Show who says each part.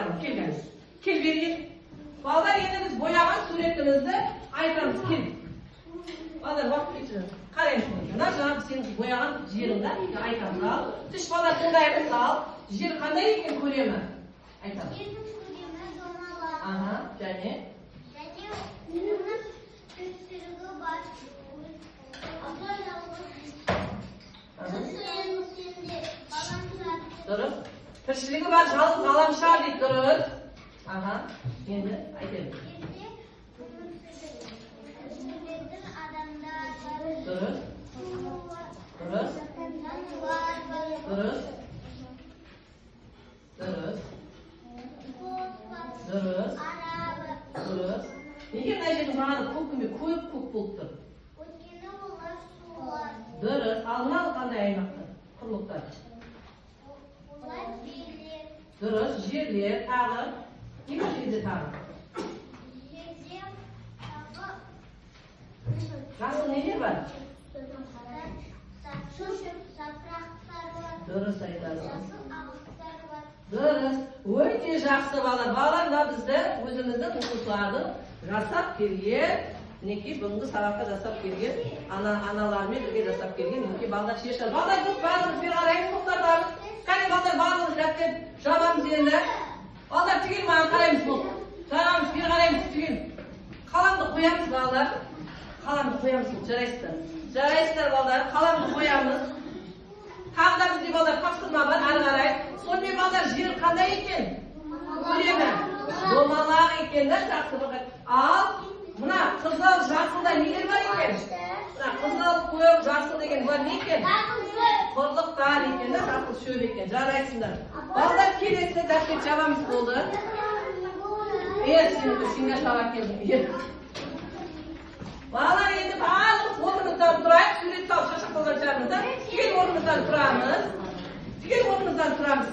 Speaker 1: Aytalım, kelgeniz. Kel bergen. Ballar endi biz boyagan suretimizni aytamiz, kel. Ballar vaqt kechirib. Qaraymiz. Mana jana sen boyagan jeringda aytamiz. Al. Tush ballar tindaymiz, al. Jer qanday ekan ko'remi? Aytamiz. Aha, және Dürüst. Tırşılығы бар жалғыз ғаламшар дейді, дұрыс. Аха, енді айтайын. Дұрыс. Дұрыс. Дұрыс. Дұрыс. Дұрыс. Дұрыс. Неге мына жердің бағаны көкінде көп болып тұр? Дұрыс. Ал мынау қандай аймақтар? Құрлықтар. Дұрыс, жерлер, тағы. Не бар жерде тағы? Жасыл нелер бар? Дұрыс айтасыз. Дұрыс. Өте жақсы балалар. Балалар мына бізді өзіміздің оқушылардың жасап келген, мінекей бүгінгі сабаққа жасап келген, аналармен бірге жасап келген, мінекей балалар шешті. Балалар көп барлығымыз бері қараймыз, тоқтардамыз. Қане балдар барлығымыз жаттеп жабамыз енді. Балдар түгел маған қараймыз бұл. Жабамыз, бері қараймыз түгел. Қаламды қоямыз балдар. Қаламды қоямыз, жарайсыздар. Жарайсыздар балдар, қаламды қоямыз. Тағы да бізде балдар тапсырма бар, ары қарай. Сонымен балдар жер қандай екен? Көлемі. Домалақ екен да, жақсы бақыт. Ал, мына қызыл жасылда нелер бар екен? Мына қызыл, көк, жасыл деген бар не екен? Құрлықтар екен да, жасыл шөп екен. Жарайсыңдар. Балдар келесі дәптеп жабамыз болды. Сендер сабақ келдің. Балалар енді барлық орнымыздан тұрайық, сурет салып шашақталған шығармыз да. Түгел орнымыздан тұрамыз.